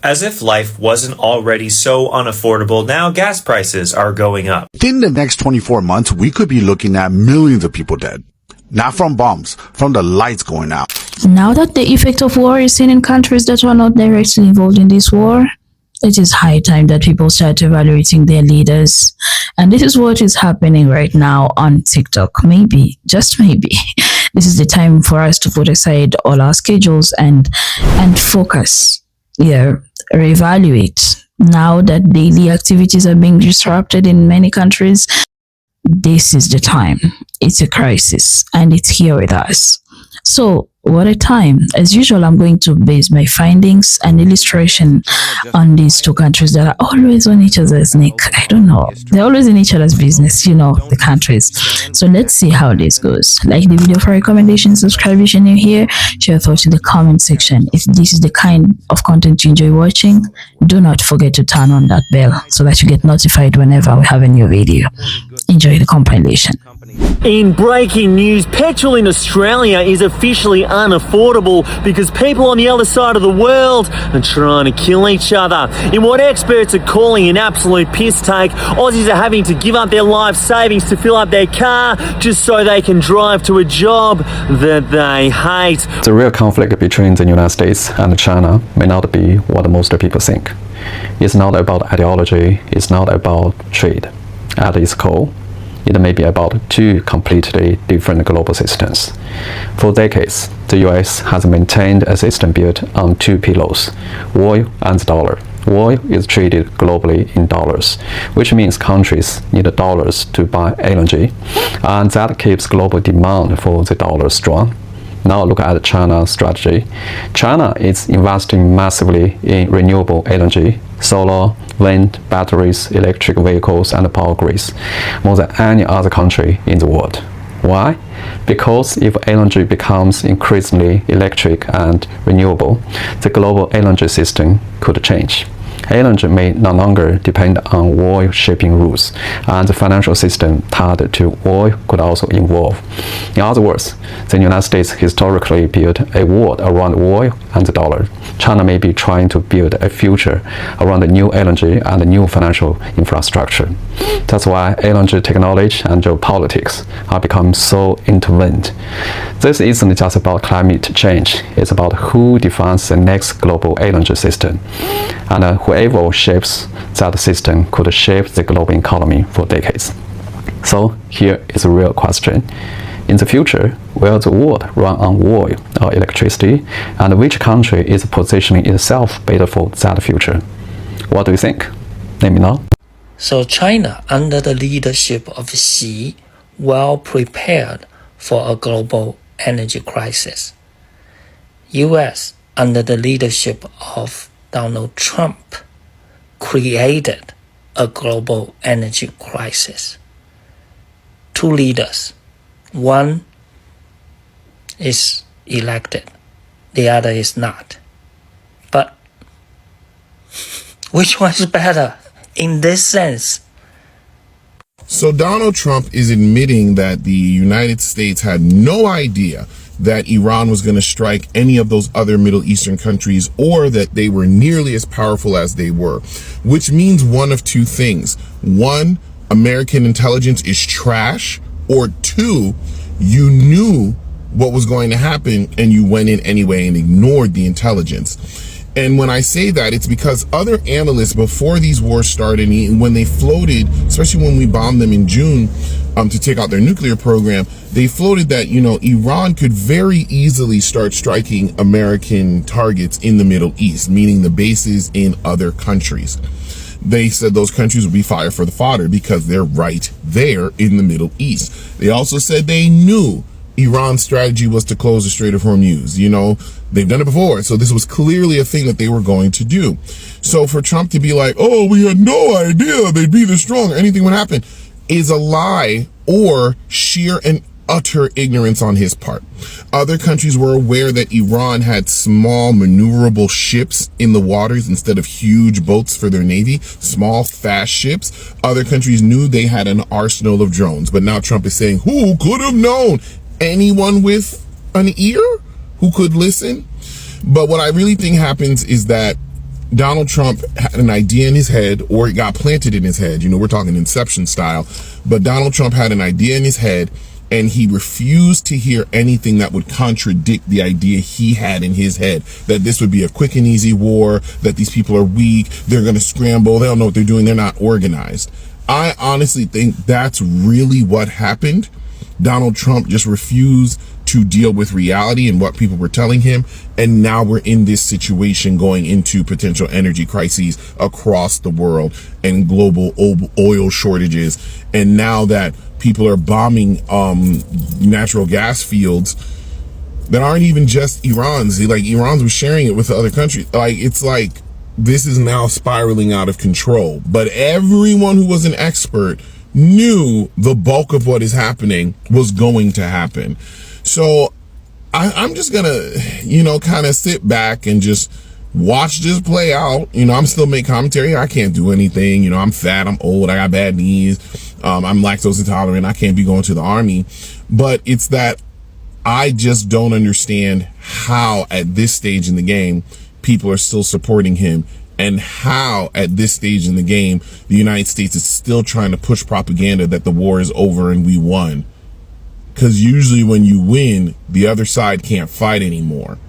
As if life wasn't already so unaffordable, now gas prices are going up. Within the next 24 months, we could be looking at millions of people dead. Not from bombs, from the lights going out. Now that the effect of war is seen in countries that are not directly involved in this war, it is high time that people start evaluating their leaders. And this is what is happening right now on TikTok. Maybe, just maybe, this is the time for us to put aside all our schedules and focus. Reevaluate. Now that daily activities are being disrupted in many countries, this is the time. It's a crisis and it's here with us. So what a time. As usual, I'm going to base my findings and illustration on these two countries that are always on each other's neck. I don't know. They're always in each other's business, the countries. So let's see how this goes. Like the video for recommendation, subscribe if you're new here, share your thoughts in the comment section. If this is the kind of content you enjoy watching, do not forget to turn on that bell so that you get notified whenever we have a new video. Enjoy the compilation. In breaking news, petrol in Australia is officially unaffordable because people on the other side of the world are trying to kill each other. In what experts are calling an absolute piss take, Aussies are having to give up their life savings to fill up their car just so they can drive to a job that they hate. The real conflict between the United States and China may not be what most people think. It's not about ideology, it's not about trade. At its core, it may be about two completely different global systems. For decades, the US has maintained a system built on two pillars, oil and the dollar. Oil is traded globally in dollars, which means countries need dollars to buy LNG, and that keeps global demand for the dollar strong. Now look at China's strategy. China is investing massively in renewable energy, solar, wind, batteries, electric vehicles, and power grids, more than any other country in the world. Why? Because if LNG becomes increasingly electric and renewable, the global LNG system could change. LNG may no longer depend on oil shipping routes, and the financial system tied to oil could also evolve. In other words, the United States historically built a world around oil and the dollar. China may be trying to build a future around the new LNG and the new financial infrastructure. That's why LNG technology and geopolitics are becoming so intertwined. This isn't just about climate change, it's about who defines the next global LNG system. And whoever shapes that system could shape the global economy for decades. So here is a real question. In the future, will the world run on oil or electricity, and which country is positioning itself better for that future? What do you think? Let me know. So China, under the leadership of Xi, well prepared for a global energy crisis. US, under the leadership of Donald Trump, created a global energy crisis. Two leaders. One is elected, the other is not. But which one is better in this sense? So Donald Trump is admitting that the United States had no idea that Iran was going to strike any of those other Middle Eastern countries, or that they were nearly as powerful as they were, which means one of two things. One, American intelligence is trash, or two, you knew what was going to happen and you went in anyway and ignored the intelligence. And when I say that, it's because other analysts before these wars started, when they floated, especially when we bombed them in June to take out their nuclear program, they floated that, Iran could very easily start striking American targets in the Middle East, meaning the bases in other countries. They said those countries would be fire for the fodder because they're right there in the Middle East. They also said they knew Iran's strategy was to close the Strait of Hormuz. They've done it before, so this was clearly a thing that they were going to do. So for Trump to be like, oh, we had no idea they'd be this strong or anything would happen, is a lie or sheer and utter ignorance on his part. Other countries were aware that Iran had small maneuverable ships in the waters instead of huge boats for their navy, small fast ships. Other countries knew they had an arsenal of drones, but now Trump is saying, who could have known? Anyone with an ear who could listen? But what I really think happens is that Donald Trump had an idea in his head, or it got planted in his head. We're talking Inception style, but Donald Trump had an idea in his head, and he refused to hear anything that would contradict the idea he had in his head, that this would be a quick and easy war, that these people are weak, they're going to scramble, they don't know what they're doing, they're not organized. I honestly think that's really what happened. Donald Trump just refused to deal with reality and what people were telling him. And now we're in this situation going into potential energy crises across the world and global oil shortages. And now that people are bombing natural gas fields that aren't even just Iran's, like Iran's was sharing it with the other countries. It's like this is now spiraling out of control. But everyone who was an expert knew the bulk of what is happening was going to happen. So I'm just gonna, kind of sit back and just watch this play out. I'm still make commentary. I can't do anything. I'm fat, I'm old, I got bad knees. I'm lactose intolerant. I can't be going to the army. But it's that I just don't understand how at this stage in the game, people are still supporting him, and how at this stage in the game, the United States is still trying to push propaganda that the war is over and we won. Because usually when you win, the other side can't fight anymore.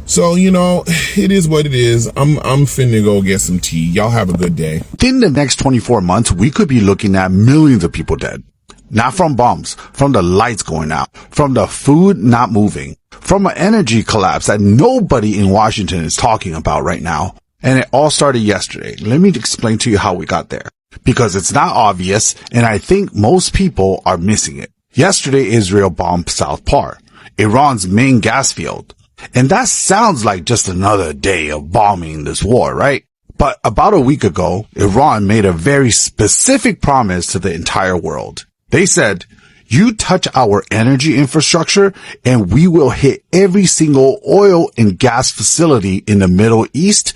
So, it is what it is. I'm finna go get some tea. Y'all have a good day. In the next 24 months, we could be looking at millions of people dead. Not from bombs, from the lights going out, from the food not moving, from an energy collapse that nobody in Washington is talking about right now. And it all started yesterday. Let me explain to you how we got there. Because it's not obvious, and I think most people are missing it. Yesterday, Israel bombed South Par, Iran's main gas field. And that sounds like just another day of bombing this war, right? But about a week ago, Iran made a very specific promise to the entire world. They said, you touch our energy infrastructure and we will hit every single oil and gas facility in the Middle East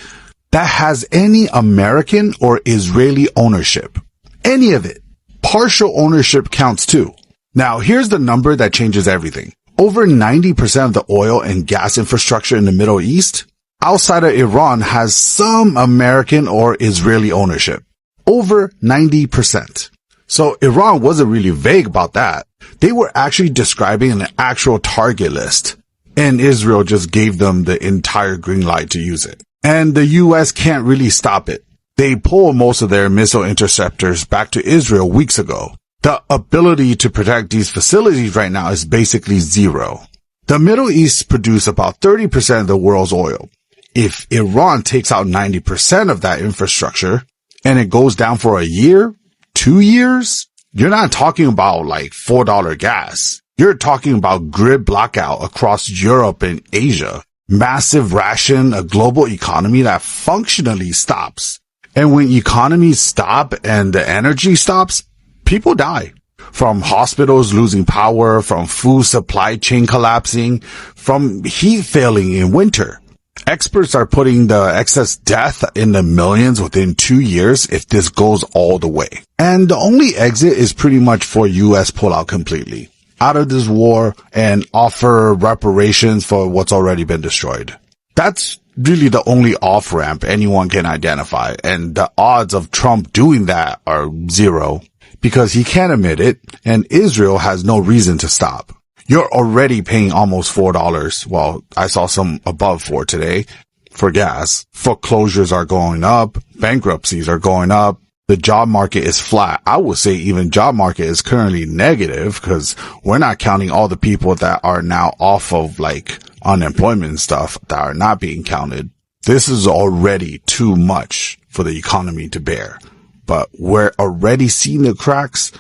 that has any American or Israeli ownership. Any of it. Partial ownership counts too. Now, here's the number that changes everything. Over 90% of the oil and gas infrastructure in the Middle East outside of Iran has some American or Israeli ownership. Over 90%. So Iran wasn't really vague about that. They were actually describing an actual target list, and Israel just gave them the entire green light to use it. And the US can't really stop it. They pulled most of their missile interceptors back to Israel weeks ago. The ability to protect these facilities right now is basically zero. The Middle East produce about 30% of the world's oil. If Iran takes out 90% of that infrastructure and it goes down for a year, 2 years, you're not talking about like $4 gas. You're talking about grid blackout across Europe and Asia. Massive ration, a global economy that functionally stops. And when economies stop and the energy stops, people die. From hospitals losing power, from food supply chain collapsing, from heat failing in winter. Experts are putting the excess death in the millions within 2 years if this goes all the way. And the only exit is pretty much for US pull out completely out of this war and offer reparations for what's already been destroyed. That's really the only off-ramp anyone can identify, and the odds of Trump doing that are zero because he can't admit it, and Israel has no reason to stop. You're already paying almost $4. Well, I saw some above $4 today for gas. Foreclosures are going up. Bankruptcies are going up. The job market is flat. I would say even job market is currently negative because we're not counting all the people that are now off of like unemployment and stuff that are not being counted. This is already too much for the economy to bear. But we're already seeing the cracks,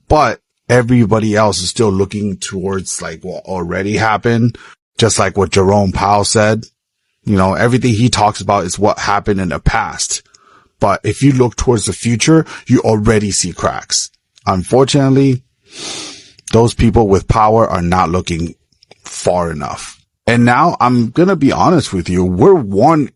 but everybody else is still looking towards like what already happened. Just like what Jerome Powell said, everything he talks about is what happened in the past. But if you look towards the future, you already see cracks. Unfortunately, those people with power are not looking far enough. And now I'm going to be honest with you. We're one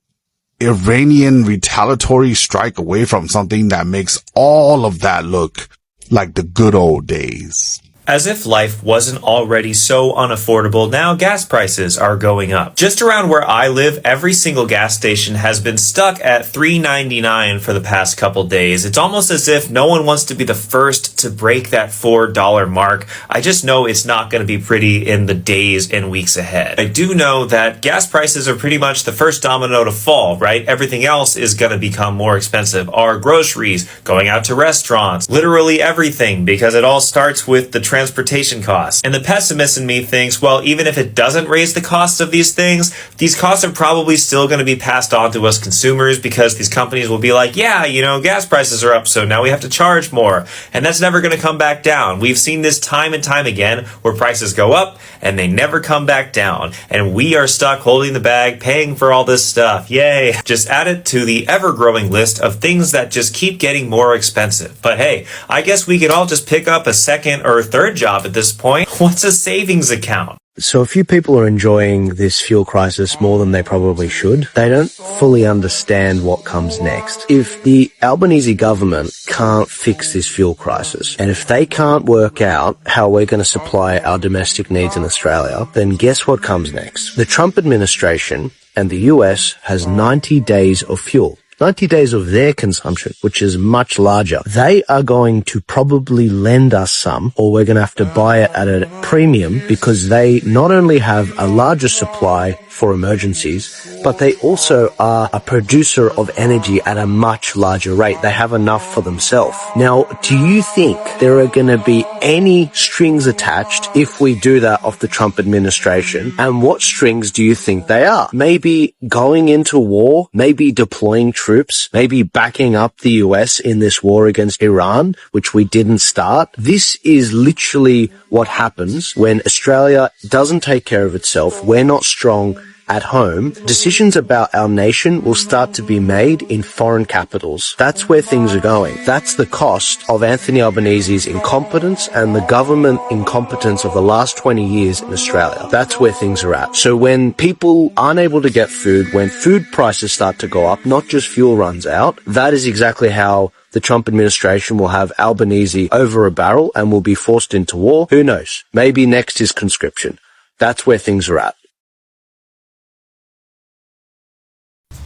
Iranian retaliatory strike away from something that makes all of that look like the good old days. As if life wasn't already so unaffordable, now gas prices are going up. Just around where I live, every single gas station has been stuck at $3.99 for the past couple days. It's almost as if no one wants to be the first to break that $4 mark. I just know it's not going to be pretty in the days and weeks ahead. I do know that gas prices are pretty much the first domino to fall, right? Everything else is going to become more expensive. Our groceries, going out to restaurants, literally everything, because it all starts with the transportation costs. And the pessimist in me thinks, well, even if it doesn't raise the cost of these things, these costs are probably still going to be passed on to us consumers, because these companies will be like, yeah, gas prices are up, so now we have to charge more. And that's never going to come back down. We've seen this time and time again where prices go up and they never come back down. And we are stuck holding the bag, paying for all this stuff. Yay. Just add it to the ever-growing list of things that just keep getting more expensive. But hey, I guess we could all just pick up a second or third job at this point. What's a savings account? So a few people are enjoying this fuel crisis more than they probably should. They don't fully understand what comes next. If the Albanese government can't fix this fuel crisis, and if they can't work out how we're going to supply our domestic needs in Australia, then guess what comes next? The Trump administration and the US has 90 days of fuel. 90 days of their consumption, which is much larger. They are going to probably lend us some, or we're going to have to buy it at a premium, because they not only have a larger supply for emergencies, but they also are a producer of energy at a much larger rate. They have enough for themselves. Now, do you think there are going to be any strings attached if we do that off the Trump administration? And what strings do you think they are? Maybe going into war, maybe deploying troops, maybe backing up the US in this war against Iran, which we didn't start. This is literally what happens when Australia doesn't take care of itself. We're not strong at home. Decisions about our nation will start to be made in foreign capitals. That's where things are going. That's the cost of Anthony Albanese's incompetence and the government incompetence of the last 20 years in Australia. That's where things are at. So when people aren't able to get food, when food prices start to go up, not just fuel runs out, that is exactly how the Trump administration will have Albanese over a barrel and will be forced into war. Who knows? Maybe next is conscription. That's where things are at.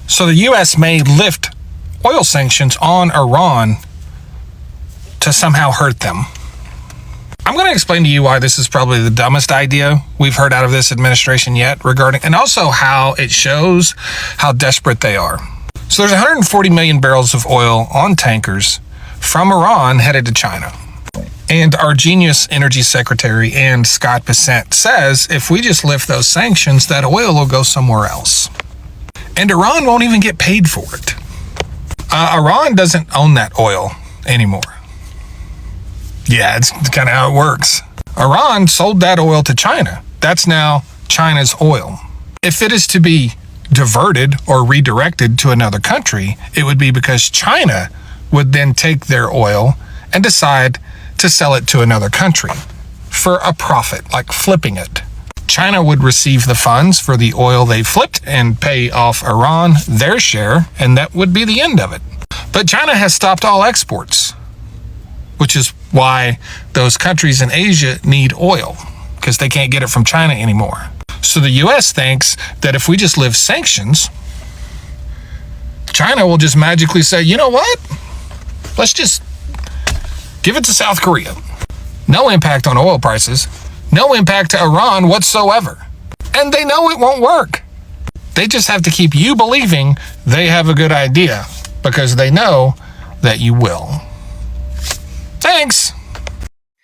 So the U.S. may lift oil sanctions on Iran to somehow hurt them. I'm going to explain to you why this is probably the dumbest idea we've heard out of this administration yet regarding, and also how it shows how desperate they are. So there's 140 million barrels of oil on tankers from Iran headed to China. And our genius energy secretary, and Scott Bessent, says if we just lift those sanctions, that oil will go somewhere else. And Iran won't even get paid for it. Iran doesn't own that oil anymore. Yeah, it's kind of how it works. Iran sold that oil to China. That's now China's oil. If it is to be diverted or redirected to another country, it would be because China would then take their oil and decide to sell it to another country for a profit, like flipping it. China would receive the funds for the oil they flipped and pay off Iran their share, and that would be the end of it. But China has stopped all exports, which is why those countries in Asia need oil, because they can't get it from China anymore. So the U.S. thinks that if we just lift sanctions, China will just magically say, you know what? Let's just give it to South Korea. No impact on oil prices. No impact to Iran whatsoever. And they know it won't work. They just have to keep you believing they have a good idea, because they know that you will. Thanks.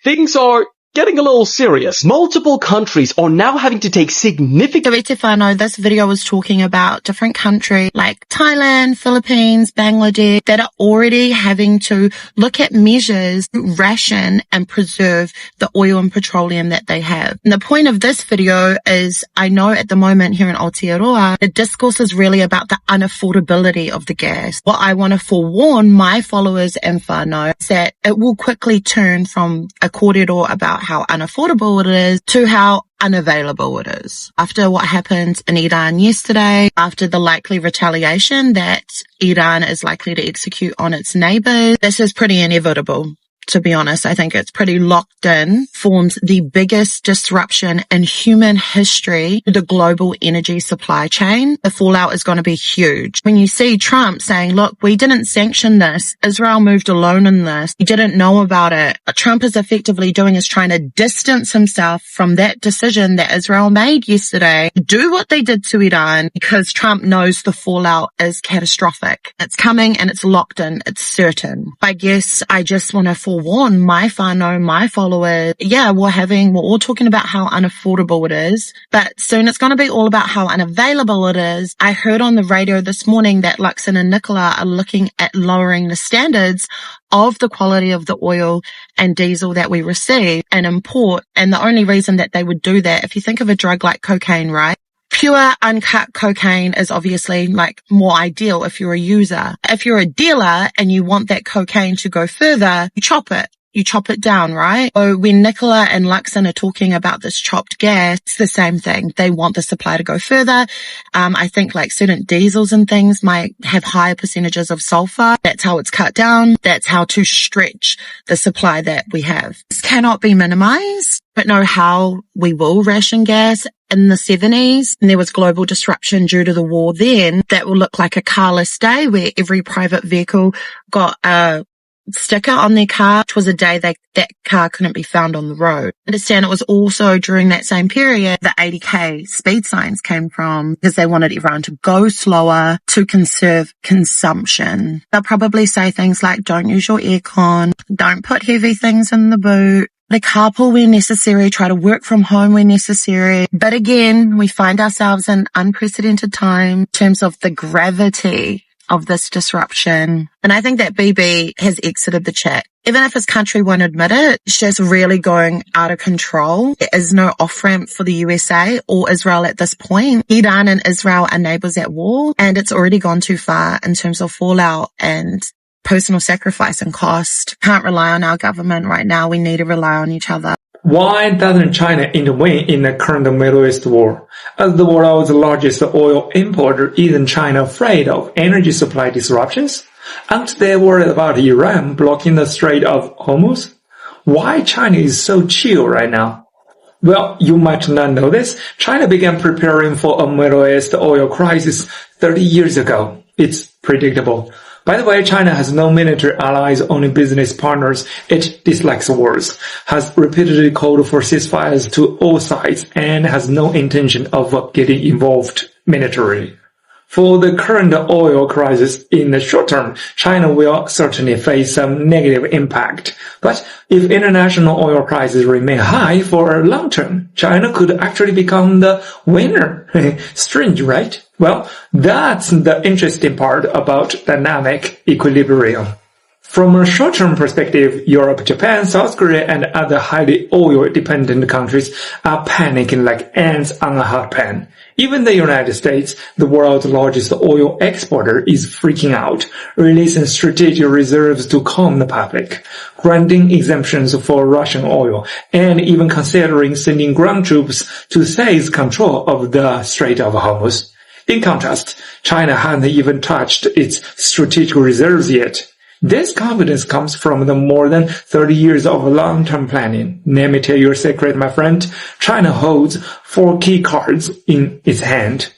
Things are getting a little serious. Multiple countries are now having to take significant... Stefano, this video was talking about different countries like Thailand, Philippines, Bangladesh that are already having to look at measures to ration and preserve the oil and petroleum that they have. And the point of this video is, I know at the moment here in Aotearoa, the discourse is really about the unaffordability of the gas. What I want to forewarn my followers and whānau is that it will quickly turn from a kōrero about how unaffordable it is to how unavailable it is. After what happened in Iran yesterday, after the likely retaliation that Iran is likely to execute on its neighbors, this is pretty inevitable to be honest. I think it's pretty locked in, forms the biggest disruption in human history to the global energy supply chain. The fallout is going to be huge. When you see Trump saying, look, we didn't sanction this. Israel moved alone in this. You didn't know about it. What Trump is effectively doing is trying to distance himself from that decision that Israel made yesterday. Do what they did to Iran, because Trump knows the fallout is catastrophic. It's coming and it's locked in. It's certain. I guess I just want to forewarn my whānau, my followers. Yeah, we're all talking about how unaffordable it is, but soon it's going to be all about how unavailable it is. I heard on the radio this morning that Luxon and Nikola are looking at lowering the standards of the quality of the oil and diesel that we receive and import. And the only reason that they would do that, if you think of a drug like cocaine, right? Pure, uncut cocaine is obviously like more ideal if you're a user. If you're a dealer and you want that cocaine to go further, you chop it. You chop it down, right? So when Nikola and Luxon are talking about this chopped gas, it's the same thing. They want the supply to go further. I think like certain diesels and things might have higher percentages of sulfur. That's how it's cut down. That's how to stretch the supply that we have. This cannot be minimized. I don't know how we will ration gas. In the 70s, and there was global disruption due to the war then. That will look like a carless day where every private vehicle got a sticker on their car, which was a day that car couldn't be found on the road. I understand it was also during that same period the 80k speed signs came from, because they wanted everyone to go slower to conserve consumption. They'll probably say things like, don't use your aircon, don't put heavy things in the boot, the carpool where necessary, try to work from home where necessary. But again, we find ourselves in unprecedented time in terms of the gravity of this disruption. And I think that BB has exited the chat. Even if his country won't admit it, it's just really going out of control. There is no off-ramp for the USA or Israel at this point. Iran and Israel are neighbors at war, and it's already gone too far in terms of fallout and personal sacrifice and cost. Can't rely on our government right now. We need to rely on each other. Why doesn't China intervene in the current Middle East war? As the world's largest oil importer, isn't China afraid of energy supply disruptions? Aren't they worried about Iran blocking the Strait of Hormuz? Why China is so chill right now? Well, you might not know this. China began preparing for a Middle East oil crisis 30 years ago. It's predictable. By the way, China has no military allies, only business partners. It dislikes wars, has repeatedly called for ceasefires to all sides, and has no intention of getting involved militarily. For the current oil crisis in the short term, China will certainly face some negative impact. But if international oil prices remain high for a long term, China could actually become the winner. Strange, right? Well, that's the interesting part about dynamic equilibrium. From a short-term perspective, Europe, Japan, South Korea, and other highly oil-dependent countries are panicking like ants on a hot pan. Even the United States, the world's largest oil exporter, is freaking out, releasing strategic reserves to calm the public, granting exemptions for Russian oil, and even considering sending ground troops to seize control of the Strait of Hormuz. In contrast, China hasn't even touched its strategic reserves yet. This confidence comes from the more than 30 years of long-term planning. Let me tell you a secret, my friend. China holds 4 key cards in its hand.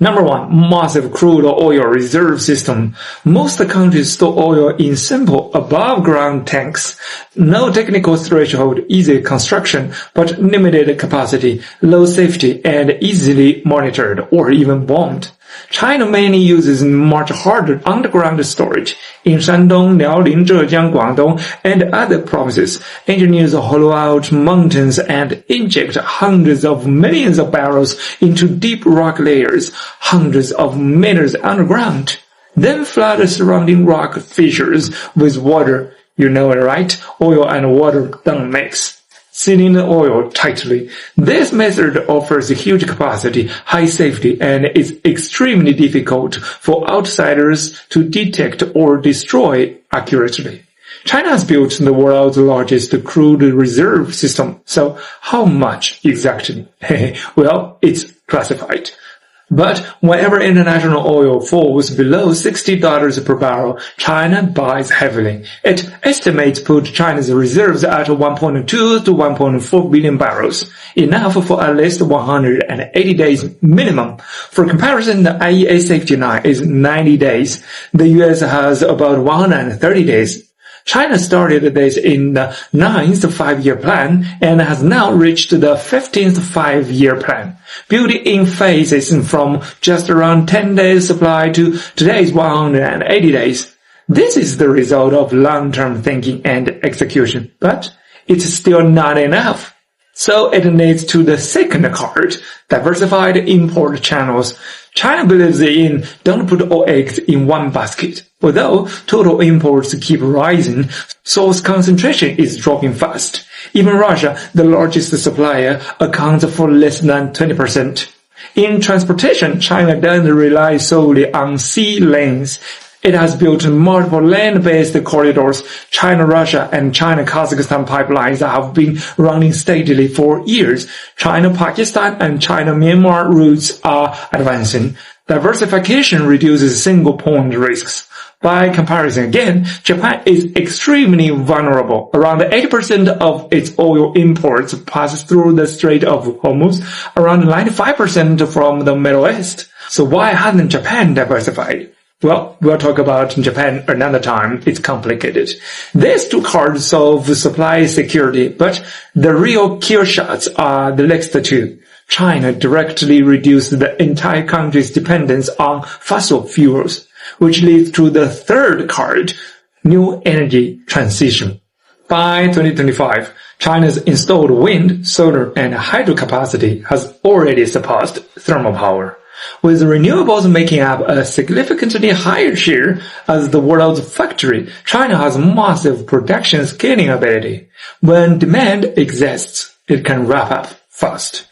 Number 1, massive crude oil reserve system. Most countries store oil in simple above-ground tanks. No technical threshold, easy construction, but limited capacity, low safety, and easily monitored or even bombed. China mainly uses much harder underground storage. In Shandong, Liaoning, Zhejiang, Guangdong, and other provinces, engineers hollow out mountains and inject hundreds of millions of barrels into deep rock layers, hundreds of meters underground. Then flood the surrounding rock fissures with water. You know it, right? Oil and water don't mix. Sealing the oil tightly. This method offers huge capacity, high safety, and is extremely difficult for outsiders to detect or destroy accurately. China has built the world's largest crude reserve system. So how much exactly? Well, it's classified. But whenever international oil falls below $60 per barrel, China buys heavily. It estimates put China's reserves at 1.2 to 1.4 billion barrels, enough for at least 180 days minimum. For comparison, the IEA safety line is 90 days. The US has about 130 days. China started this in the 9th five-year plan and has now reached the 15th five-year plan, built in phases from just around 10 days supply to today's 180 days. This is the result of long-term thinking and execution, but it's still not enough. So it needs to the second card, diversified import channels. China believes in don't put all eggs in one basket. Although total imports keep rising, source concentration is dropping fast. Even Russia, the largest supplier, accounts for less than 20%. In transportation, China doesn't rely solely on sea lanes. It has built multiple land-based corridors. China-Russia and China-Kazakhstan pipelines have been running steadily for years. China-Pakistan and China-Myanmar routes are advancing. Diversification reduces single-point risks. By comparison again, Japan is extremely vulnerable. Around 80% of its oil imports pass through the Strait of Hormuz, around 95% from the Middle East. So why hasn't Japan diversified? Well, we'll talk about Japan another time. It's complicated. These two cards solve supply security, but the real kill shots are the next two. China directly reduced the entire country's dependence on fossil fuels, which leads to the third card, new energy transition. By 2025, China's installed wind, solar, and hydro capacity has already surpassed thermal power, with renewables making up a significantly higher share as the world's factory. China has massive production scaling ability. When demand exists, it can wrap up fast.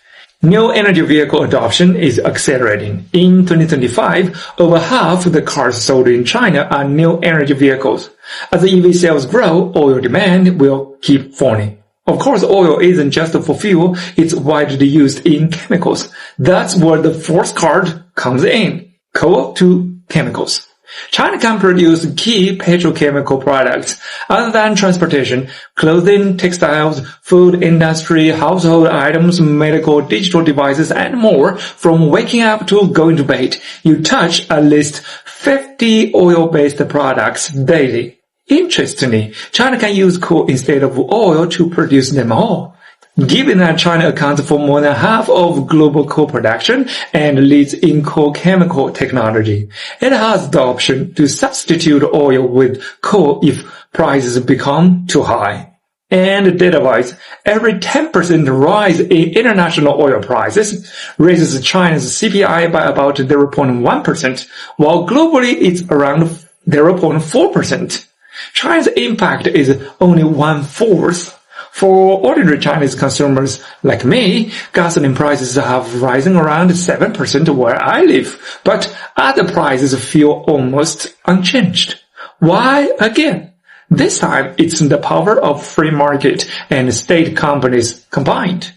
New energy vehicle adoption is accelerating. In 2025, over half the cars sold in China are new energy vehicles. As EV sales grow, oil demand will keep falling. Of course, oil isn't just for fuel, it's widely used in chemicals. That's where the fourth card comes in. Coal to chemicals. China can produce key petrochemical products other than transportation, clothing, textiles, food industry, household items, medical, digital devices, and more. From waking up to going to bed, you touch at least 50 oil-based products daily. Interestingly, China can use coal instead of oil to produce them all. Given that China accounts for more than half of global coal production and leads in coal chemical technology, it has the option to substitute oil with coal if prices become too high. And data-wise, every 10% rise in international oil prices raises China's CPI by about 0.1%, while globally it's around 0.4%. China's impact is only 1/4. For ordinary Chinese consumers like me, gasoline prices have risen around 7% where I live, but other prices feel almost unchanged. Why again? This time it's the power of free market and state companies combined.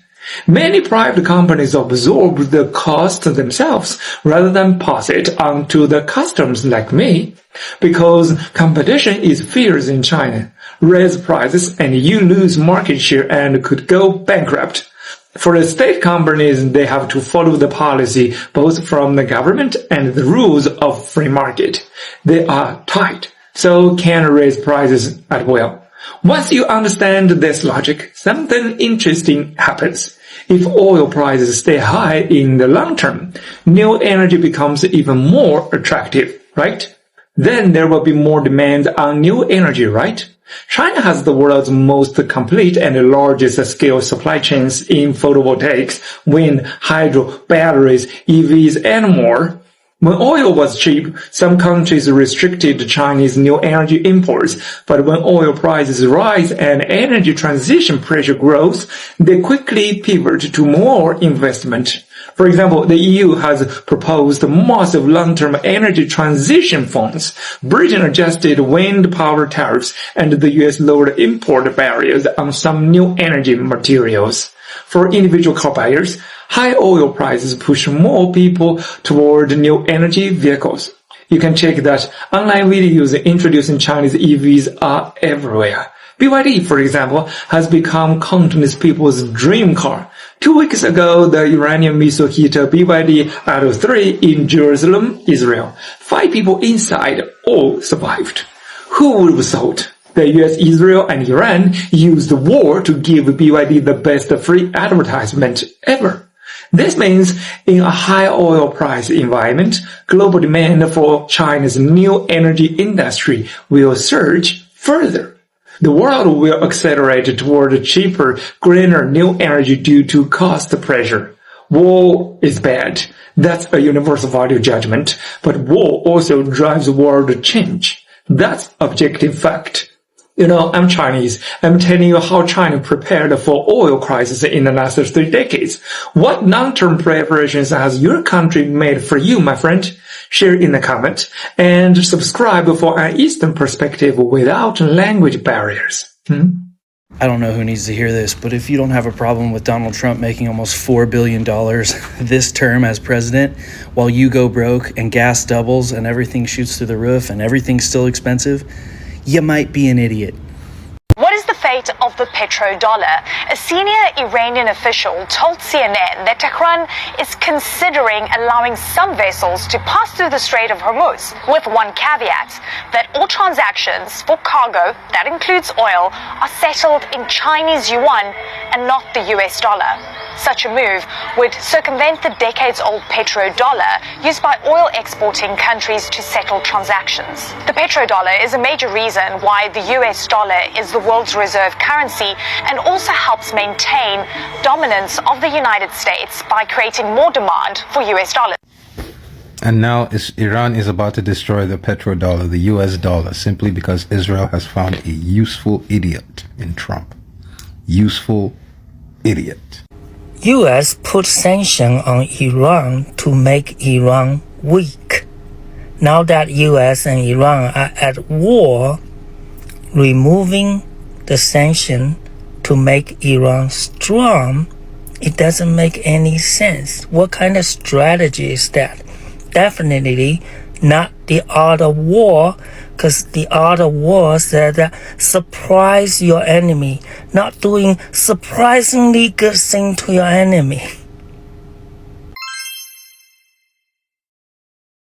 Many private companies absorb the cost themselves rather than pass it on to the customers like me. Because competition is fierce in China. Raise prices and you lose market share and could go bankrupt. For the state companies, they have to follow the policy both from the government and the rules of free market. They are tight, so can't raise prices at will. Once you understand this logic, something interesting happens. If oil prices stay high in the long term, new energy becomes even more attractive, right? Then there will be more demand on new energy, right? China has the world's most complete and largest scale supply chains in photovoltaics, wind, hydro, batteries, EVs, and more. When oil was cheap, some countries restricted Chinese new energy imports, but when oil prices rise and energy transition pressure grows, they quickly pivot to more investment. For example, the EU has proposed massive long-term energy transition funds. Britain adjusted wind power tariffs, and the US lowered import barriers on some new energy materials. For individual car buyers, High oil prices push more people toward new energy vehicles. You can check that online videos introducing Chinese EVs are everywhere. BYD, for example, has become countless people's dream car. 2 weeks ago, the Iranian missile hit a BYD Atto 3 in Jerusalem, Israel. 5 people inside all survived. Who would have thought? The US, Israel, and Iran used the war to give BYD the best free advertisement ever. This means in a high oil price environment, global demand for China's new energy industry will surge further. The world will accelerate toward cheaper, greener new energy due to cost pressure. War is bad. That's a universal value judgment. But war also drives world change. That's objective fact. You know, I'm Chinese. I'm telling you how China prepared for oil crisis in the last 3 decades. What long-term preparations has your country made for you, my friend? Share in the comment and subscribe for an Eastern perspective without language barriers. I don't know who needs to hear this, but if you don't have a problem with Donald Trump making almost $4 billion this term as president, while you go broke and gas doubles and everything shoots through the roof and everything's still expensive, you might be an idiot. What is the fate of the petrodollar? A senior Iranian official told CNN that Tehran is considering allowing some vessels to pass through the Strait of Hormuz, with one caveat, that all transactions for cargo, that includes oil, are settled in Chinese yuan and not the US dollar. Such a move would circumvent the decades-old petrodollar used by oil exporting countries to settle transactions. The petrodollar is a major reason why the US dollar is the world's reserve currency and also helps maintain dominance of the United States by creating more demand for US dollars. And now Iran is about to destroy the petrodollar, the US dollar, simply because Israel has found a useful idiot in Trump. Useful idiot. US put sanctions on Iran to make Iran weak. Now that US and Iran are at war, removing the sanction to make Iran strong, it doesn't make any sense. What kind of strategy is that? Definitely not the art of war, because the art of war said that surprise your enemy, not doing surprisingly good thing to your enemy.